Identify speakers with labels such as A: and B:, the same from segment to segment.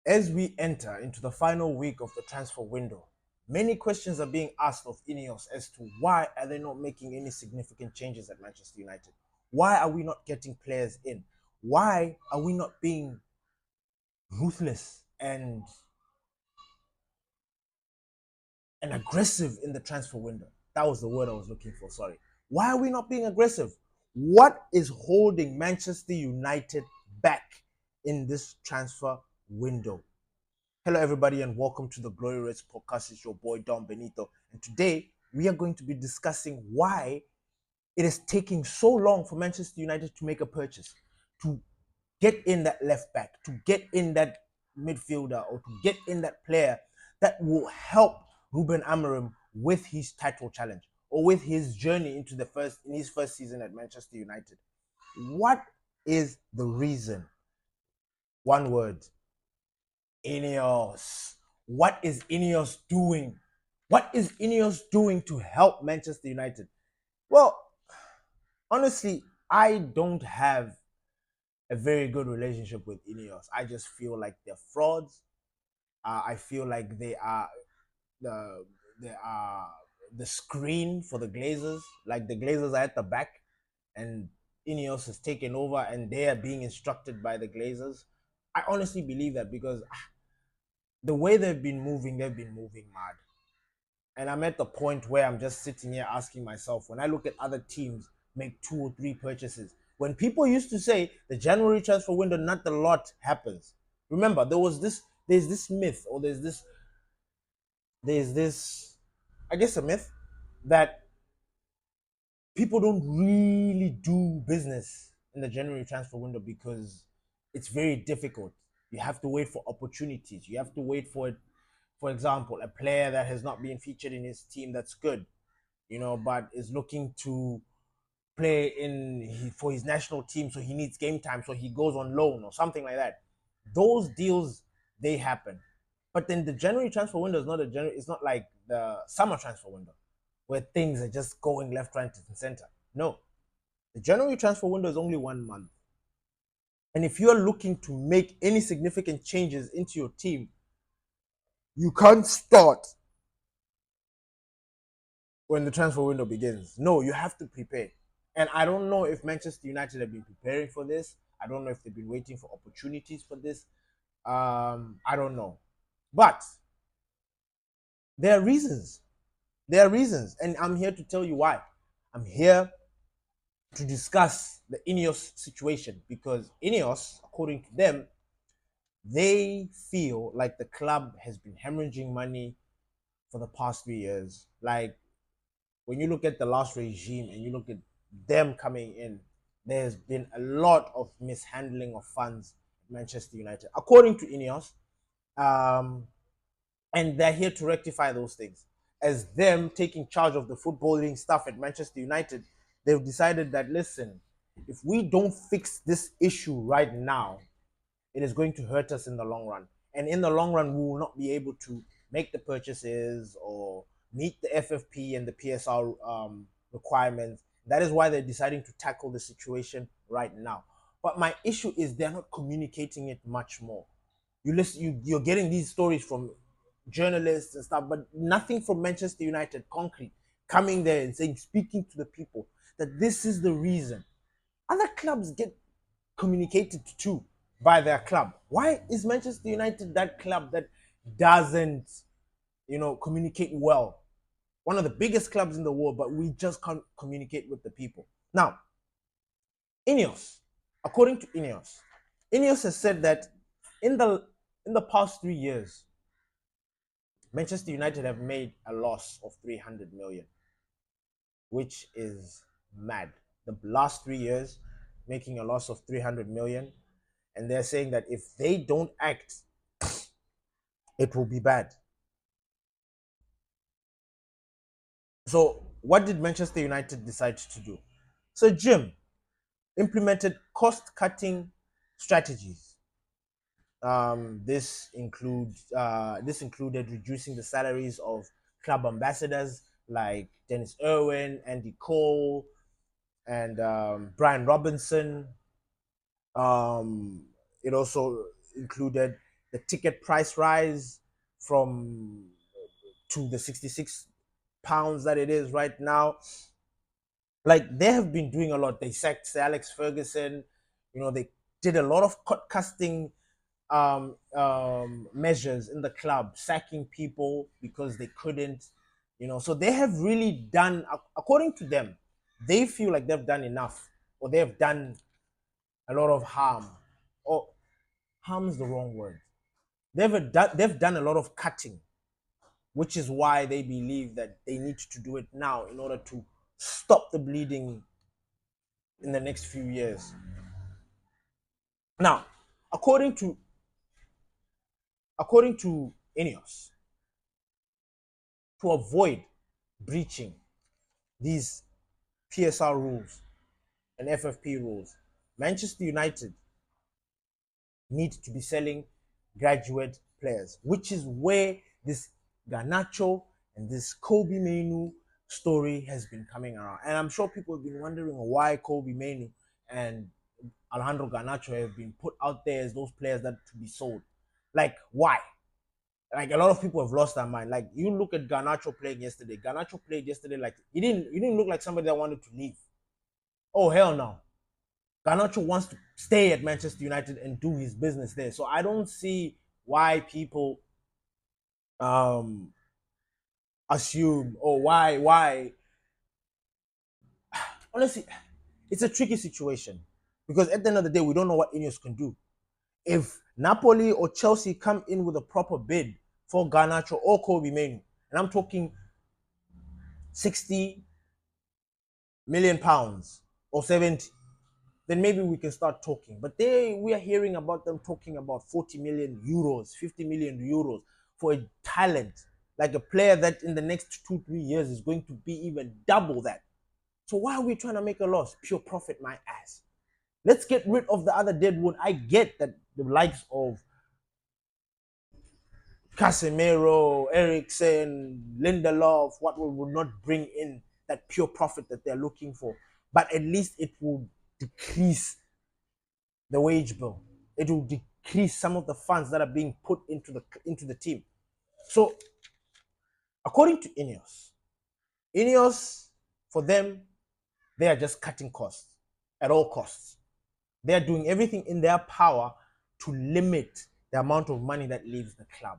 A: As we enter into the final week of the transfer window, many questions are being asked of INEOS as to why are they not making any significant changes at Manchester United? Why are we not getting players in? Why are we not being ruthless and aggressive in the transfer window? That was the word I was looking for, sorry. Why are we not being aggressive? What is holding Manchester United back in this transfer window? Hello, everybody, and welcome to the Glory Reds podcast. It's your boy, Don Benito. And today, we are going to be discussing why it is taking so long for Manchester United to make a purchase, to get in that left back, to get in that midfielder, or to get in that player that will help Ruben Amorim with his title challenge or with his journey into his first season at Manchester United. What is the reason? One word: INEOS. What is INEOS doing? What is INEOS doing to help Manchester United? Well, honestly, I don't have a very good relationship with INEOS. I just feel like they're frauds. I feel like they are the screen for the Glazers. Like the Glazers are at the back, and INEOS has taken over, and they are being instructed by the Glazers. I honestly believe that because the way they've been moving mad. And I'm at the point where I'm just sitting here asking myself, when I look at other teams make 2 or 3 purchases, when people used to say the January transfer window, not a lot happens. Remember, there's this myth, or there's this, I guess, a myth that people don't really do business in the January transfer window because it's very difficult. You have to wait for opportunities. You have to wait for it. For example, a player that has not been featured in his team that's good, but is looking to play for his national team, so he needs game time, so he goes on loan or something like that. Those deals, they happen. But then the January transfer window is not it's not like the summer transfer window where things are just going left, right, and center. No. The January transfer window is only 1 month. And if you're looking to make any significant changes into your team, you can't start when the transfer window begins. No, you have to prepare. And I don't know if Manchester United have been preparing for this. I don't know if they've been waiting for opportunities for this. I don't know. But there are reasons. There are reasons. And I'm here to tell you why. I'm here to discuss the INEOS situation because INEOS, according to them, they feel like the club has been hemorrhaging money for the past 3 years. Like, when you look at the last regime and you look at them coming in, there's been a lot of mishandling of funds at Manchester United, according to INEOS. And they're here to rectify those things. As them taking charge of the footballing stuff at Manchester United, they've decided that, listen, if we don't fix this issue right now, it is going to hurt us in the long run. And in the long run, we will not be able to make the purchases or meet the FFP and the PSR requirements. That is why they're deciding to tackle the situation right now. But my issue is they're not communicating it much more. You're getting these stories from journalists and stuff, but nothing from Manchester United concrete coming there and saying, speaking to the people, that this is the reason. Other clubs get communicated to by their club. Why is Manchester United that club that doesn't, communicate well? One of the biggest clubs in the world, but we just can't communicate with the people. Now, INEOS, according to INEOS has said that in the past 3 years, Manchester United have made a loss of 300 million, which is mad. The last 3 years, making a loss of 300 million, and they're saying that if they don't act, it will be bad. So what did Manchester United decide to do? So Jim implemented cost-cutting strategies. This included reducing the salaries of club ambassadors like Dennis Irwin, Andy Cole, and Brian Robinson. It also included the ticket price rise from to the £66 that it is right now. Like, they have been doing a lot. They sacked Sir Alex Ferguson. They did a lot of casting measures in the club, sacking people because they couldn't. So they have really done, according to them, they feel like they've done enough, or they've done a lot of harm. Or harm is the wrong word. They've done a lot of cutting, which is why they believe that they need to do it now in order to stop the bleeding in the next few years. Now, according to INEOS, to avoid breaching these PSR rules and FFP rules, Manchester United need to be selling graduate players, which is where this Garnacho and this Kobe Mainoo story has been coming around. And I'm sure people have been wondering why Kobe Mainoo and Alejandro Garnacho have been put out there as those players that to be sold. Like, why? Like, a lot of people have lost their mind. Like, you look at Garnacho playing yesterday. Garnacho played yesterday like he didn't look like somebody that wanted to leave. Oh, hell no. Garnacho wants to stay at Manchester United and do his business there. So I don't see why people assume, or why. Honestly, it's a tricky situation, because at the end of the day, we don't know what INEOS can do. If Napoli or Chelsea come in with a proper bid for Garnacho or Kobe Mainoo, and I'm talking £60 million or 70, then maybe we can start talking. But we are hearing about them talking about 40 million euros, 50 million euros for a talent, like a player that in the next 2-3 years is going to be even double that. So why are we trying to make a loss? Pure profit, my ass. Let's get rid of the other deadwood. I get that the likes of Casemiro, Eriksen, Lindelof, what will not bring in that pure profit that they're looking for. But at least it will decrease the wage bill. It will decrease some of the funds that are being put into the team. So, according to INEOS, for them, they are just cutting costs at all costs. They are doing everything in their power to limit the amount of money that leaves the club.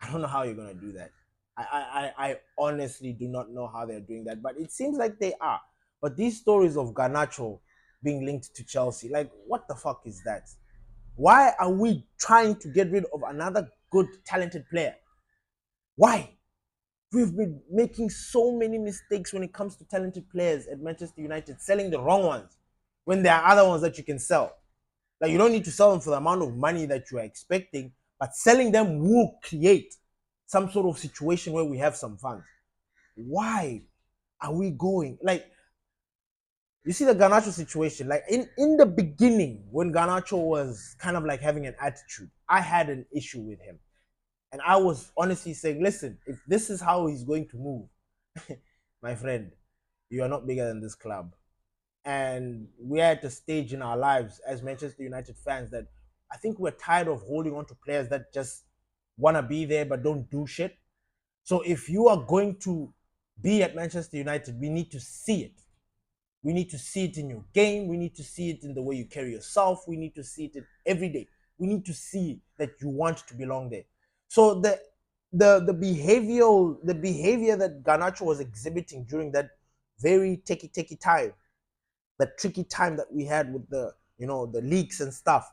A: I don't know how you're going to do that. I honestly do not know how they're doing that, but it seems like they are. But these stories of Garnacho being linked to Chelsea, like, what the fuck is that? Why are we trying to get rid of another good, talented player? Why? We've been making so many mistakes when it comes to talented players at Manchester United, selling the wrong ones when there are other ones that you can sell. Like, you don't need to sell them for the amount of money that you are expecting, but selling them will create some sort of situation where we have some funds. Why are we going? Like, you see the Garnacho situation, like in the beginning, when Garnacho was kind of like having an attitude, I had an issue with him. And I was honestly saying, listen, if this is how he's going to move, my friend, you are not bigger than this club. And we're at a stage in our lives as Manchester United fans that I think we're tired of holding on to players that just want to be there but don't do shit. So if you are going to be at Manchester United, we need to see it. We need to see it in your game. We need to see it in the way you carry yourself. We need to see it in every day. We need to see that you want to belong there. So the behavior that Garnacho was exhibiting during that very techie time, that tricky time that we had with the leaks and stuff,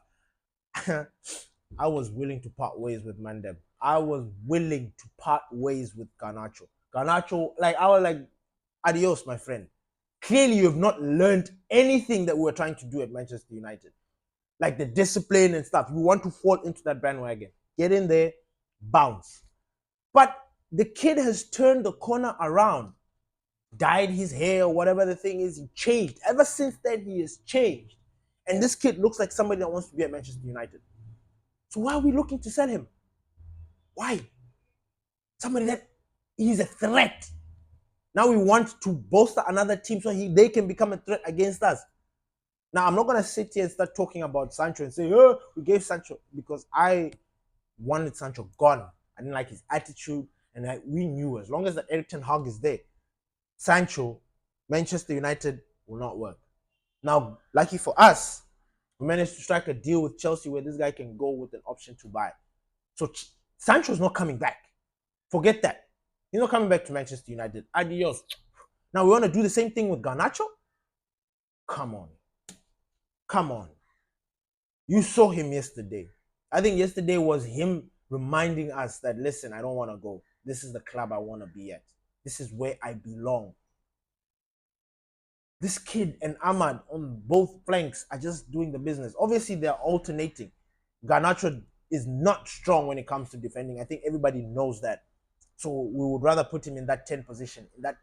A: I was willing to part ways with Mandem. I was willing to part ways with Garnacho. Garnacho, like, I was like, adios, my friend. Clearly, you have not learned anything that we were trying to do at Manchester United. Like the discipline and stuff. You want to fall into that bandwagon. Get in there, bounce. But the kid has turned the corner around. Dyed his hair or whatever the thing is. He changed. Ever since then, he has changed. And this kid looks like somebody that wants to be at Manchester United. So why are we looking to sell him? Why? Somebody that he's a threat. Now we want to bolster another team so they can become a threat against us. Now, I'm not going to sit here and start talking about Sancho and say, oh, we gave Sancho, because I wanted Sancho gone. I didn't like his attitude, and we knew as long as that Eric Ten Hag is there, Sancho, Manchester United will not work. Now, lucky for us, we managed to strike a deal with Chelsea where this guy can go with an option to buy. So Sancho's not coming back. Forget that. He's not coming back to Manchester United. Adios. Now we want to do the same thing with Garnacho? Come on. Come on. You saw him yesterday. I think yesterday was him reminding us that, listen, I don't want to go. This is the club I want to be at. This is where I belong. This kid and Ahmad on both flanks are just doing the business. Obviously, they're alternating. Garnacho is not strong when it comes to defending. I think everybody knows that. So we would rather put him in that 10 position, in that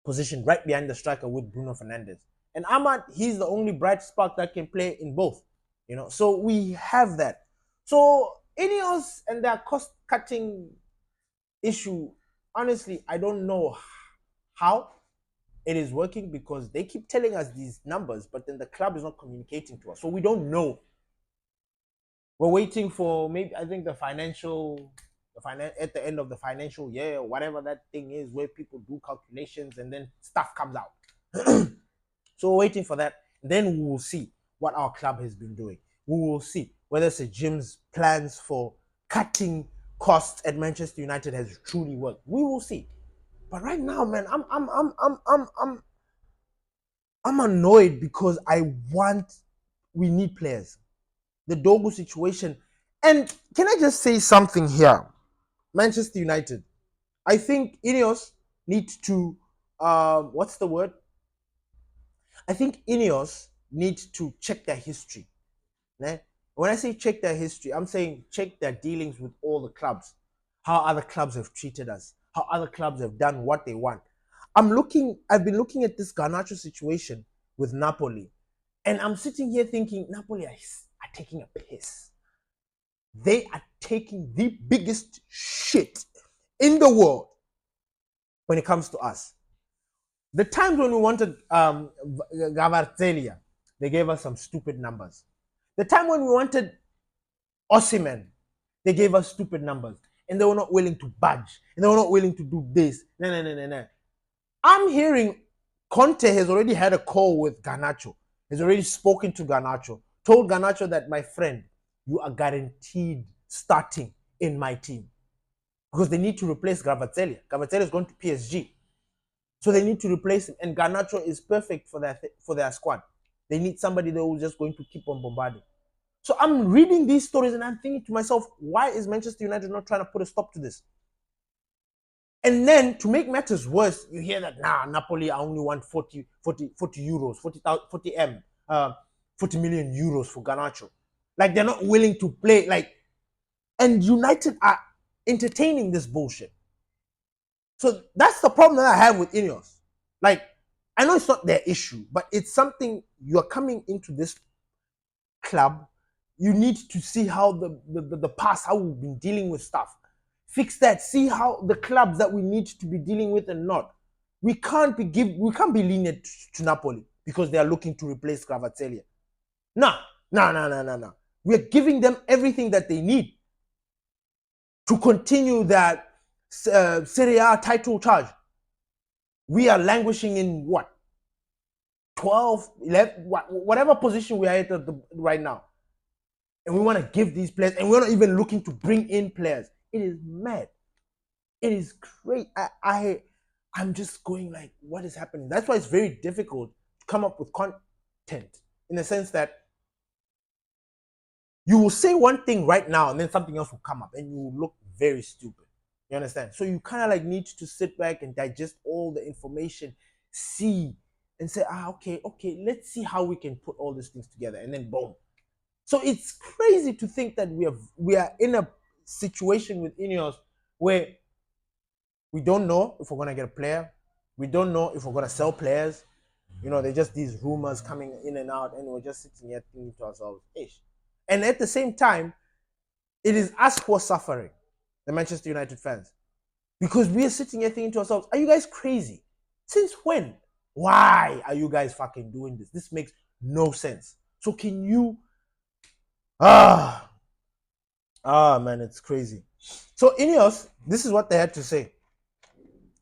A: position right behind the striker with Bruno Fernandes. And Ahmad, he's the only bright spark that can play in both. You know, so we have that. So INEOS and their cost-cutting issue, honestly, I don't know how it is working, because they keep telling us these numbers, but then the club is not communicating to us. So we don't know. We're waiting for maybe, I think, at the end of the financial year, or whatever that thing is, where people do calculations and then stuff comes out. So we're waiting for that. Then we will see what our club has been doing. We will see whether Sir Jim's plans for cutting costs at Manchester United has truly worked. We will see. But right now, man, I'm annoyed, because we need players. The Dorgu situation. And can I just say something here? Manchester United. I think INEOS need to, what's the word? I think INEOS need to check their history. When I say check their history, I'm saying check their dealings with all the clubs. How other clubs have treated us. How other clubs have done what they want. I've been looking at this Garnacho situation with Napoli. And I'm sitting here thinking, Napoli are taking a piss. They are taking the biggest shit in the world when it comes to us. The times when we wanted Gavarzelia, they gave us some stupid numbers. The time when we wanted Osimhen, they gave us stupid numbers. And they were not willing to budge. And they were not willing to do this. No. I'm hearing Conte has already had a call with Garnacho. He's already spoken to Garnacho. Told Garnacho that, my friend, you are guaranteed starting in my team. Because they need to replace Gavarzelia. Gavarzelia is going to PSG. So they need to replace him. And Garnacho is perfect for their squad. They need somebody that who's just going to keep on bombarding. So I'm reading these stories and I'm thinking to myself, why is Manchester United not trying to put a stop to this? And then, to make matters worse, you hear that, Napoli, I only want 40 euros, 40 million euros for Garnacho. Like, they're not willing to play. And United are entertaining this bullshit. So that's the problem that I have with INEOS. Like, I know it's not their issue, but it's something, you're coming into this club, you need to see how the past, how we've been dealing with stuff. Fix that. See how the clubs that we need to be dealing with and not. We can't be lenient to Napoli because they are looking to replace Gavarzelia. No. We're giving them everything that they need to continue that Serie A title charge. We are languishing in what? 12, 11, whatever position we are at right now. And we want to give these players, and we're not even looking to bring in players. It is mad. It is great. I'm just going like, what is happening? That's why it's very difficult to come up with content, in the sense that you will say one thing right now and then something else will come up and you will look very stupid. You understand? So you kind of like need to sit back and digest all the information, see, and say, okay, let's see how we can put all these things together, and then boom. So it's crazy to think that we are in a situation with INEOS where we don't know if we're going to get a player. We don't know if we're going to sell players. You know, they're just these rumors coming in and out, and we're just sitting here thinking to ourselves, ish. And at the same time, it is us who are suffering, the Manchester United fans. Because we are sitting here thinking to ourselves, are you guys crazy? Since when? Why are you guys fucking doing this? This makes no sense. So can you man, it's crazy. So INEOS, this is what they had to say,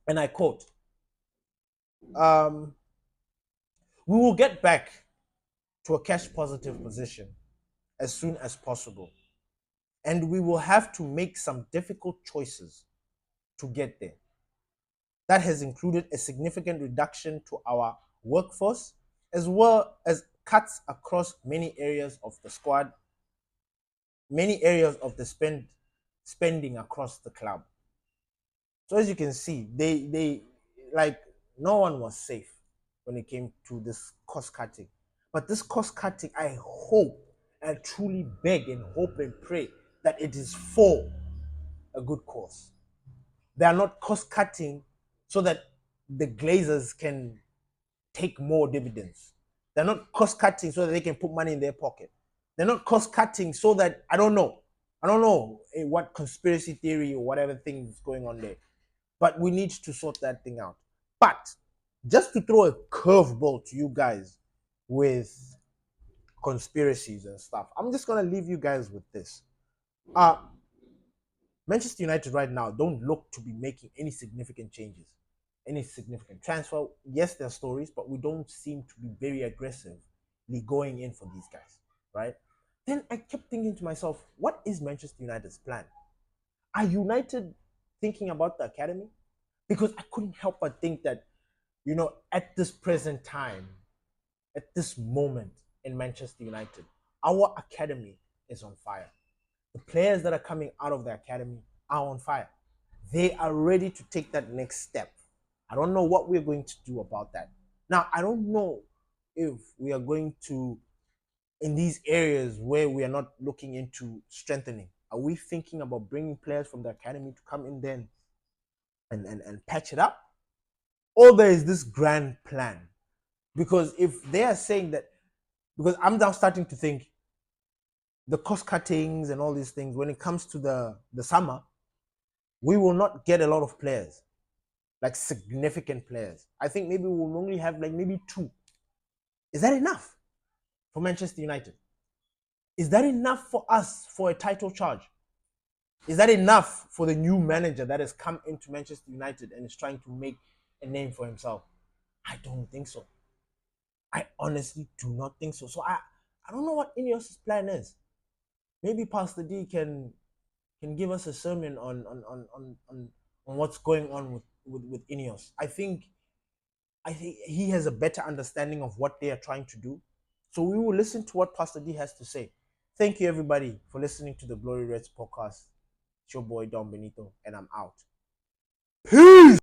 A: and I quote, we will get back to a cash positive position as soon as possible, and we will have to make some difficult choices to get there. That has included a significant reduction to our workforce, as well as cuts across many areas of the squad, many areas of the spending across the club. So as you can see, they like, no one was safe when it came to this cost cutting. But this cost cutting, I hope, I truly beg and hope and pray that it is for a good cause. They are not cost cutting so that the Glazers can take more dividends. They're not cost cutting so that they can put money in their pocket. They're not cost cutting so that I don't know what conspiracy theory or whatever thing is going on there. But we need to sort that thing out. But just to throw a curveball to you guys with conspiracies and stuff, I'm just gonna leave you guys with this. Manchester United right now don't look to be making any significant changes, any significant transfer. Yes, there are stories, but we don't seem to be very aggressively going in for these guys, right? Then I kept thinking to myself, what is Manchester United's plan? Are United thinking about the academy? Because I couldn't help but think that, at this present time, at this moment in Manchester United, our academy is on fire. The players that are coming out of the academy are on fire. They are ready to take that next step. I don't know what we're going to do about that. Now, I don't know if we are going to, in these areas where we are not looking into strengthening, are we thinking about bringing players from the academy to come in then and patch it up? Or there is this grand plan? Because if they are saying that, because I'm now starting to think the cost cuttings and all these things, when it comes to the summer, we will not get a lot of players, like significant players. I think maybe we'll only have like maybe 2. Is that enough for Manchester United? Is that enough for us for a title charge? Is that enough for the new manager that has come into Manchester United and is trying to make a name for himself? I don't think so. I honestly do not think so. So I don't know what INEOS' plan is. Maybe Pastor D can give us a sermon on what's going on with INEOS. I think he has a better understanding of what they are trying to do. So we will listen to what Pastor D has to say. Thank you, everybody, for listening to the Glory Reds podcast. It's your boy, Don Benito, and I'm out. Peace!